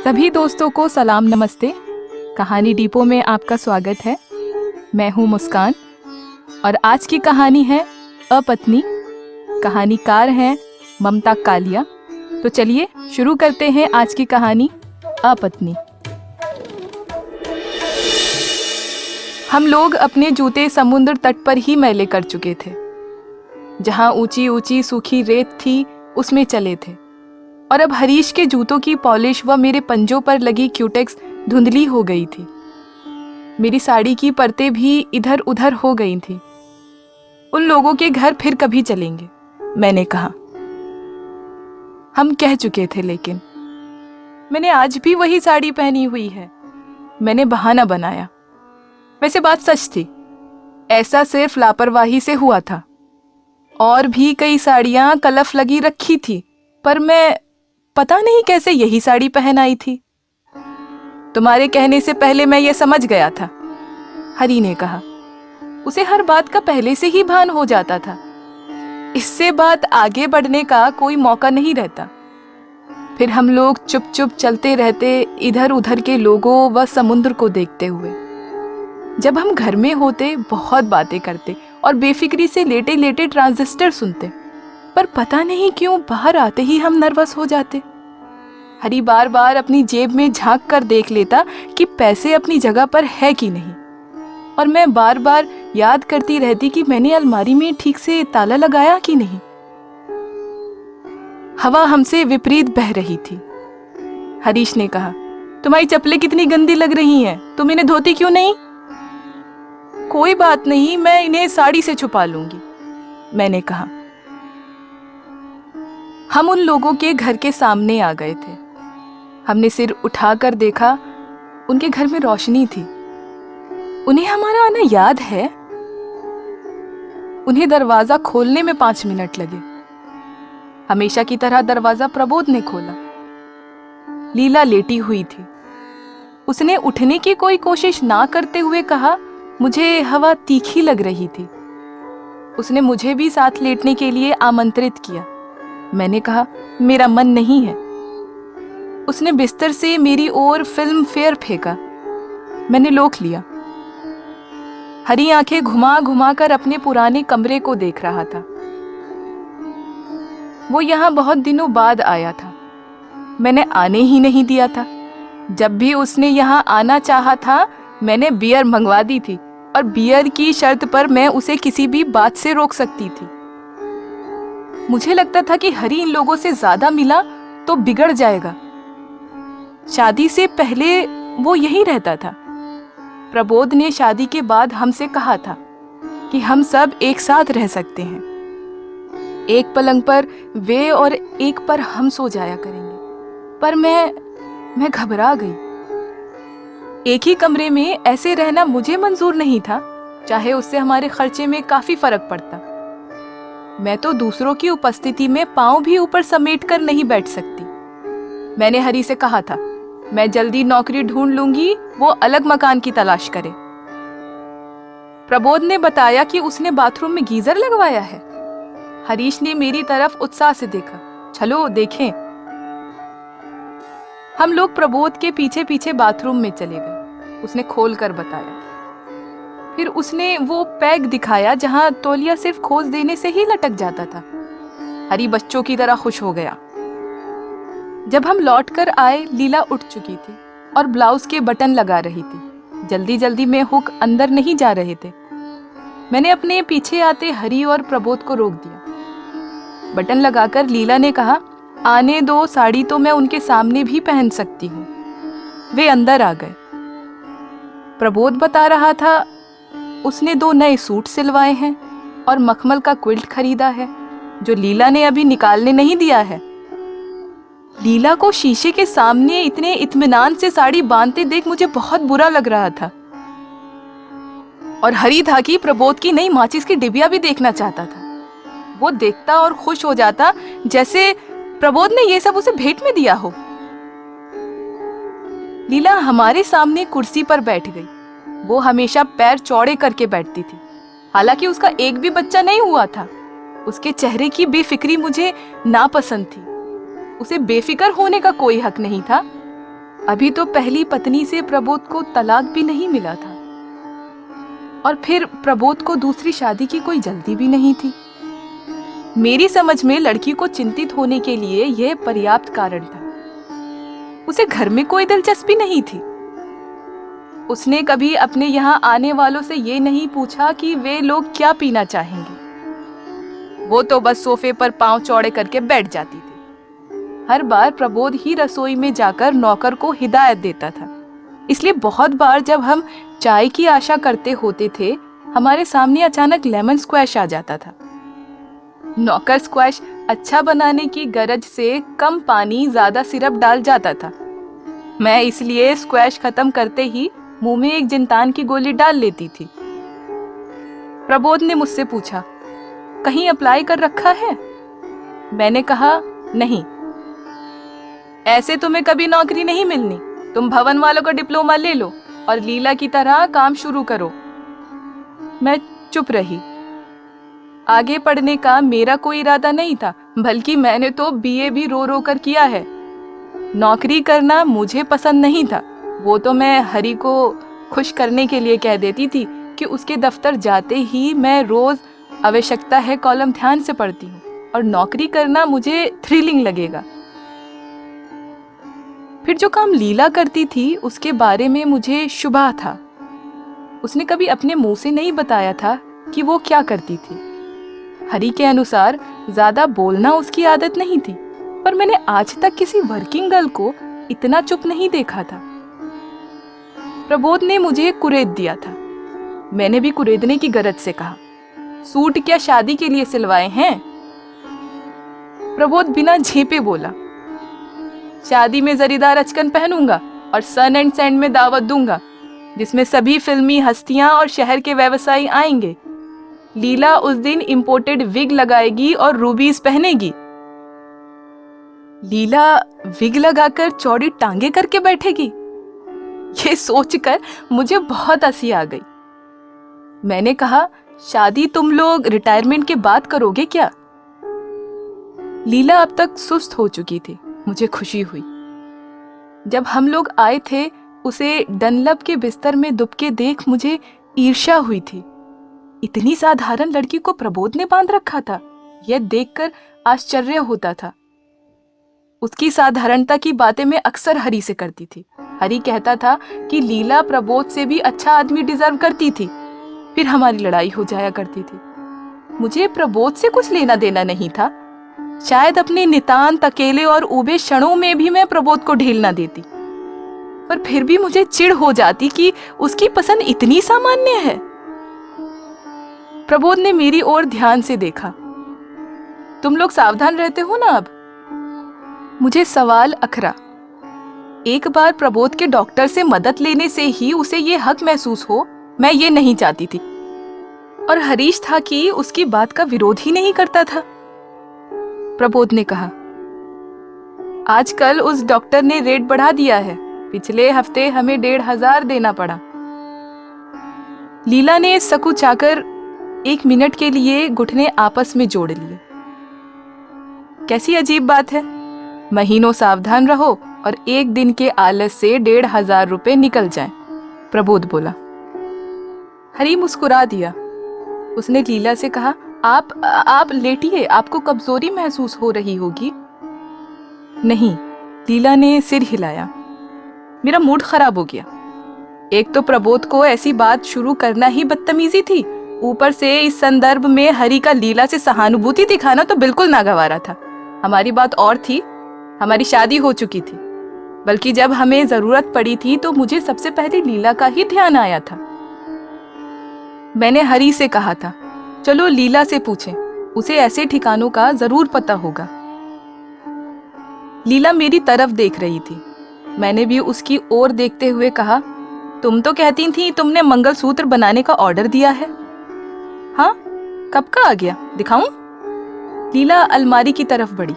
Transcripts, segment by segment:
सभी दोस्तों को सलाम नमस्ते। कहानी डिपो में आपका स्वागत है। मैं हूँ मुस्कान और आज की कहानी है अपत्नी। कहानीकार हैं ममता कालिया। तो चलिए शुरू करते हैं आज की कहानी अपत्नी। हम लोग अपने जूते समुद्र तट पर ही मैले कर चुके थे। जहाँ ऊंची ऊंची सूखी रेत थी उसमें चले थे और अब हरीश के जूतों की पॉलिश व मेरे पंजों पर लगी क्यूटेक्स धुंधली हो गई थी। मेरी साड़ी की परतें भी इधर उधर हो गई थी। उन लोगों के घर फिर कभी चलेंगे, मैंने कहा। हम कह चुके थे, लेकिन मैंने आज भी वही साड़ी पहनी हुई है, मैंने बहाना बनाया। वैसे बात सच थी, ऐसा सिर्फ लापरवाही से हुआ था। और भी कई साड़ियां कलफ लगी रखी थी, पर मैं पता नहीं कैसे यही साड़ी पहन आई थी। तुम्हारे कहने से पहले मैं ये समझ गया था, हरी ने कहा। उसे हर बात का पहले से ही भान हो जाता था। इससे बात आगे बढ़ने का कोई मौका नहीं रहता। फिर हम लोग चुप चुप चलते रहते, इधर उधर के लोगों व समुद्र को देखते हुए। जब हम घर में होते बहुत बातें करते और बेफिक्री से लेटे लेटे ट्रांजिस्टर सुनते, पर पता नहीं क्यों बाहर आते ही हम नर्वस हो जाते। हरी बार बार अपनी जेब में झांक कर देख लेता कि पैसे अपनी जगह पर है कि नहीं, और मैं बार बार याद करती रहती कि मैंने अलमारी में ठीक से ताला लगाया कि नहीं। हवा हमसे विपरीत बह रही थी। हरीश ने कहा, तुम्हारी चप्पलें कितनी गंदी लग रही हैं, तुम इन्हें धोती क्यों नहीं? कोई बात नहीं, मैं इन्हें साड़ी से छुपा लूंगी, मैंने कहा। हम उन लोगों के घर के सामने आ गए थे। हमने सिर उठाकर देखा, उनके घर में रोशनी थी। उन्हें हमारा आना याद है। उन्हें दरवाजा खोलने में 5 मिनट लगे। हमेशा की तरह दरवाजा प्रबोध ने खोला। लीला लेटी हुई थी। उसने उठने की कोई कोशिश ना करते हुए कहा, मुझे हवा तीखी लग रही थी। उसने मुझे भी साथ लेटने के लिए आमंत्रित किया। मैंने कहा, मेरा मन नहीं है। उसने बिस्तर से मेरी ओर फिल्म फेयर फेंका। मैंने लोक लिया। हरी आंखें घुमा घुमा कर अपने पुराने कमरे को देख रहा था। वो यहाँ बहुत दिनों बाद आया था। मैंने आने ही नहीं दिया था। जब भी उसने यहाँ आना चाहा था, मैंने बियर मंगवा दी थी, और बियर की शर्त पर मैं उसे किसी भी बात से रोक सकती थी। मुझे लगता था कि हरी इन लोगों से ज्यादा मिला तो बिगड़ जाएगा। शादी से पहले वो यहीं रहता था। प्रबोध ने शादी के बाद हमसे कहा था कि हम सब एक साथ रह सकते हैं। एक पलंग पर वे और एक पर हम सो जाया करेंगे। पर मैं घबरा गई। एक ही कमरे में ऐसे रहना मुझे मंजूर नहीं था, चाहे उससे हमारे खर्चे में काफी फर्क पड़ता। मैं तो दूसरों की उपस्थिति में पांव भी ऊपर समेट कर नहीं बैठ सकती। मैंने हरी से कहा था, मैं जल्दी नौकरी ढूंढ लूंगी, वो अलग मकान की तलाश करे। प्रबोध ने बताया कि उसने बाथरूम में गीजर लगवाया है। हरीश ने मेरी तरफ उत्साह से देखा। चलो देखें। हम लोग प्रबोध के पीछे पीछे बाथरूम में चले गए। उसने खोल कर बताया। फिर उसने वो पैग दिखाया जहां तौलिया सिर्फ खोज देने से ही लटक जाता था। हरी बच्चों की तरह खुश हो गया। जब हम लौट कर आए, लीला उठ चुकी थी और ब्लाउज के बटन लगा रही थी। जल्दी जल्दी में हुक अंदर नहीं जा रहे थे। मैंने अपने पीछे आते हरी और प्रबोध को रोक दिया। बटन लगाकर लीला ने कहा, आने दो, साड़ी तो मैं उनके सामने भी पहन सकती हूँ। वे अंदर आ गए। प्रबोध बता रहा था, उसने 2 नए सूट सिलवाए हैं और मखमल का क्विल्ट खरीदा है, जो लीला ने अभी निकालने नहीं दिया है। लीला को शीशे के सामने इतने इत्मीनान से साड़ी बांधते देख मुझे बहुत बुरा लग रहा था। और हरी था कि प्रबोध की नई माचिस की डिबिया भी देखना चाहता था। वो देखता और खुश हो जाता जैसे प्रबोध ने ये सब उसे भेंट में दिया हो। लीला हमारे सामने कुर्सी पर बैठ गई। वो हमेशा पैर चौड़े करके बैठती थी। हालांकि उसका एक भी बच्चा नहीं हुआ था। उसके चेहरे की बेफिक्री मुझे नापसंद थी। उसे बेफिक्र होने का कोई हक नहीं था। अभी तो पहली पत्नी से प्रबोध को तलाक भी नहीं मिला था, और फिर प्रबोध को दूसरी शादी की कोई जल्दी भी नहीं थी। मेरी समझ में लड़की को चिंतित होने के लिए यह पर्याप्त कारण था। उसे घर में कोई दिलचस्पी नहीं थी। उसने कभी अपने यहाँ आने वालों से ये नहीं पूछा कि वे लोग क्या पीना चाहेंगे। वो तो बस सोफे पर पांव चौड़े करके बैठ जाती थी। हर बार प्रबोध ही रसोई में जाकर नौकर को हिदायत देता था। इसलिए बहुत बार जब हम चाय की आशा करते होते थे, हमारे सामने अचानक लेमन स्क्वैश आ जाता था। नौकर स्क्वैश अच्छा बनाने की गरज से कम पानी ज्यादा सिरप डाल जाता था। मैं इसलिए स्क्वैश खत्म करते ही मुंह में एक जिंतान की गोली डाल लेती थी। प्रबोध ने मुझसे पूछा, कहीं अप्लाई कर रखा है? मैंने कहा, नहीं। ऐसे तुम्हें कभी नौकरी नहीं मिलनी। तुम भवन वालों का डिप्लोमा ले लो और लीला की तरह काम शुरू करो। मैं चुप रही। आगे पढ़ने का मेरा कोई इरादा नहीं था, बल्कि मैंने तो बीए भी रो रो कर किया है। नौकरी करना मुझे पसंद नहीं था। वो तो मैं हरी को खुश करने के लिए कह देती थी कि उसके दफ्तर जाते ही मैं रोज आवश्यकता है कॉलम ध्यान से पढ़ती हूँ, और नौकरी करना मुझे थ्रिलिंग लगेगा। फिर जो काम लीला करती थी उसके बारे में मुझे शुबा था। उसने कभी अपने मुंह से नहीं बताया था कि वो क्या करती थी। हरी के अनुसार ज्यादा बोलना उसकी आदत नहीं थी, पर मैंने आज तक किसी वर्किंग गर्ल को इतना चुप नहीं देखा था। प्रबोध ने मुझे कुरेद दिया था। मैंने भी कुरेदने की गरज से कहा, सूट क्या शादी के लिए सिलवाए हैं? प्रबोध बिना झेपे बोला, शादी में जरीदार अचकन पहनूंगा और सन एंड सैंड में दावत दूंगा, जिसमें सभी फिल्मी हस्तियां और शहर के व्यवसायी आएंगे। लीला उस दिन इंपोर्टेड विग लगाएगी और रूबीज पहनेगी। लीला विग लगाकर चौड़ी टांगे करके बैठेगी? ये सोचकर मुझे बहुत हंसी आ गई। मैंने कहा, शादी तुम लोग रिटायरमेंट के बाद करोगे क्या? लीला अब तक सुस्त हो चुकी थी। मुझे खुशी हुई। जब हम लोग आए थे, उसे डनलप के बिस्तर में दुबके देख मुझे ईर्ष्या हुई थी। इतनी साधारण लड़की को प्रबोध ने बांध रखा था। यह देखकर आश्चर्य होता था। उसकी साधारणता की बातें मैं अक्सर हरी से करती थी। हरी कहता था कि लीला प्रबोध से भी अच्छा आदमी डिजर्व करती थी। फिर हमारी लड़ाई हो जाया करती थी। मुझे प्रबोध से कुछ लेना देना नहीं था। शायद अपने नितांत अकेले और ऊबे क्षणों में भी मैं प्रबोध को ढील ना देती, पर फिर भी मुझे चिढ़ हो जाती कि उसकी पसंद इतनी सामान्य है। प्रबोध ने मेरी ओर ध्यान से देखा। तुम लोग सावधान रहते हो ना अब? मुझे सवाल अखरा। एक बार प्रबोध के डॉक्टर से मदद लेने से ही उसे ये हक महसूस हो, मैं ये नहीं चाहती थी। और हरीश था कि उसकी बात का विरोध ही नहीं करता था। प्रबोध ने कहा, आजकल उस डॉक्टर ने रेट बढ़ा दिया है। पिछले हफ्ते हमें 1,500 देना पड़ा। लीला ने सकुचाकर 1 मिनट के लिए घुटने आपस में जोड़ लिए। कैसी अजीब बात है। महीनों सावधान रहो और एक दिन के आलस से 1,500 रुपए निकल जाएं, प्रबोध बोला। हरी मुस्कुरा दिया। उसने लीला से कहा, आप लेटिए, आपको कमजोरी महसूस हो रही होगी। नहीं, लीला ने सिर हिलाया। मेरा मूड खराब हो गया। एक तो प्रबोध को ऐसी बात शुरू करना ही बदतमीजी थी, ऊपर से इस संदर्भ में हरी का लीला से सहानुभूति दिखाना तो बिल्कुल नागवारा था। हमारी बात और थी, हमारी शादी हो चुकी थी। बल्कि जब हमें जरूरत पड़ी थी तो मुझे सबसे पहले लीला का ही ध्यान आया था। मैंने हरी से कहा था, चलो लीला से पूछें, उसे ऐसे ठिकानों का जरूर पता होगा। लीला मेरी तरफ देख रही थी। मैंने भी उसकी ओर देखते हुए कहा, तुम तो कहती थी तुमने मंगलसूत्र बनाने का ऑर्डर दिया है। हाँ, कब का आ गया, दिखाऊं? लीला अलमारी की तरफ बढ़ी।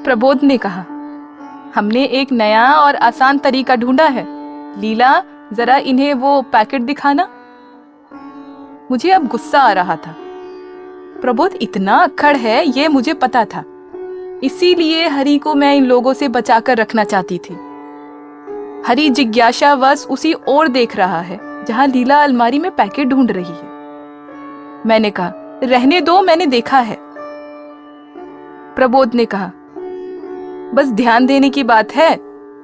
प्रबोध ने कहा, हमने एक नया और आसान तरीका ढूंढा है। लीला, जरा इन्हें वो पैकेट दिखाना। मुझे अब गुस्सा आ रहा था। प्रबोध इतना अक्खड़ है ये मुझे पता था, इसीलिए हरी को मैं इन लोगों से बचाकर रखना चाहती थी। हरी जिज्ञासावश उसी ओर देख रहा है जहां लीला अलमारी में पैकेट ढूंढ रही है। मैंने कहा, रहने दो, मैंने देखा है। प्रबोध ने कहा, बस ध्यान देने की बात है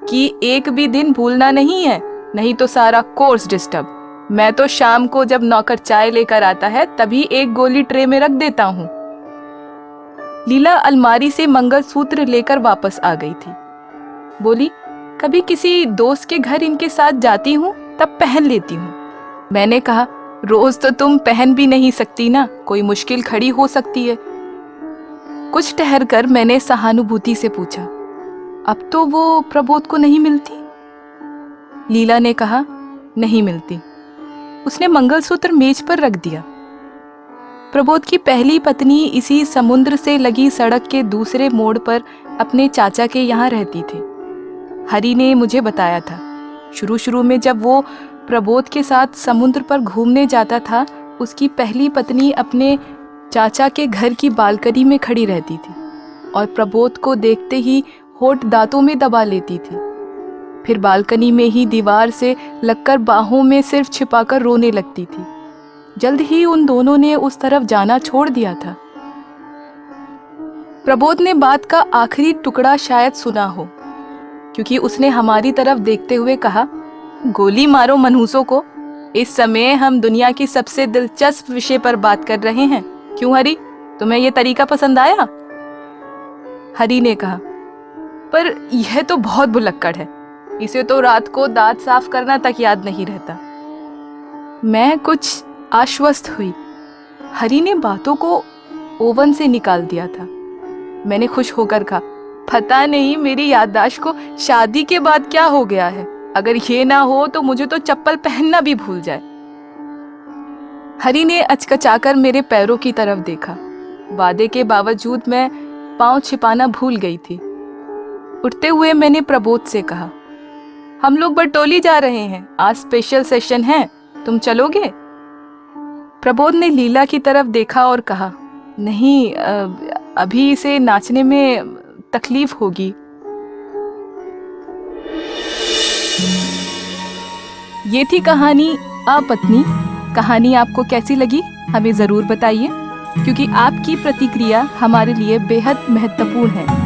कि एक भी दिन भूलना नहीं है, नहीं तो सारा कोर्स डिस्टर्ब। मैं तो शाम को जब नौकर चाय लेकर आता है तभी एक गोली ट्रे में रख देता हूं। लीला अलमारी से मंगलसूत्र लेकर वापस आ गई थी। बोली, कभी किसी दोस्त के घर इनके साथ जाती हूँ तब पहन लेती हूँ। मैंने कहा, रोज तो तुम पहन भी नहीं सकती ना, कोई मुश्किल खड़ी हो सकती है। कुछ ठहरकर मैंने सहानुभूति से पूछा, अब तो वो प्रबोध को नहीं मिलती? लीला ने कहा, नहीं मिलती। उसने मंगलसूत्र मेज पर रख दिया। प्रबोध की पहली पत्नी इसी समुद्र से लगी सड़क के दूसरे मोड़ पर अपने चाचा के यहाँ रहती थी। हरी ने मुझे बताया था। शुरू शुरू में जब वो प्रबोध के साथ समुद्र पर घूमने जाता था, उसकी पहली पत्नी अपने चाचा के घर की बालकनी में खड़ी रहती थी और प्रबोध को देखते ही होठ दांतों में दबा लेती थी। फिर बालकनी में ही दीवार से लगकर बाहों में सिर्फ छिपाकर रोने लगती थी। जल्द ही उन दोनों ने उस तरफ जाना छोड़ दिया था। प्रबोध ने बात का आखिरी टुकड़ा शायद सुना हो, क्योंकि उसने हमारी तरफ देखते हुए कहा, गोली मारो मनहूसों को, इस समय हम दुनिया की सबसे दिलचस्प विषय पर बात कर रहे हैं। क्यों हरी, तुम्हें यह तरीका पसंद आया? हरी ने कहा, पर यह तो बहुत भुलक्कड़ है, इसे तो रात को दांत साफ करना तक याद नहीं रहता। मैं कुछ आश्वस्त हुई। हरी ने बातों को ओवन से निकाल दिया था। मैंने खुश होकर कहा, पता नहीं मेरी याददाश्त को शादी के बाद क्या हो गया है, अगर ये ना हो तो मुझे तो चप्पल पहनना भी भूल जाए। हरी ने अचकचाकर मेरे पैरों की तरफ देखा। वादे के बावजूद मैं पांव छिपाना भूल गई थी। उठते हुए मैंने प्रबोध से कहा, हम लोग बरटोली जा रहे हैं, आज स्पेशल सेशन है, तुम चलोगे? प्रबोध ने लीला की तरफ देखा और कहा, नहीं, अभी इसे नाचने में तकलीफ होगी। ये थी कहानी अपत्नी। कहानी आपको कैसी लगी हमें ज़रूर बताइए, क्योंकि आपकी प्रतिक्रिया हमारे लिए बेहद महत्वपूर्ण है।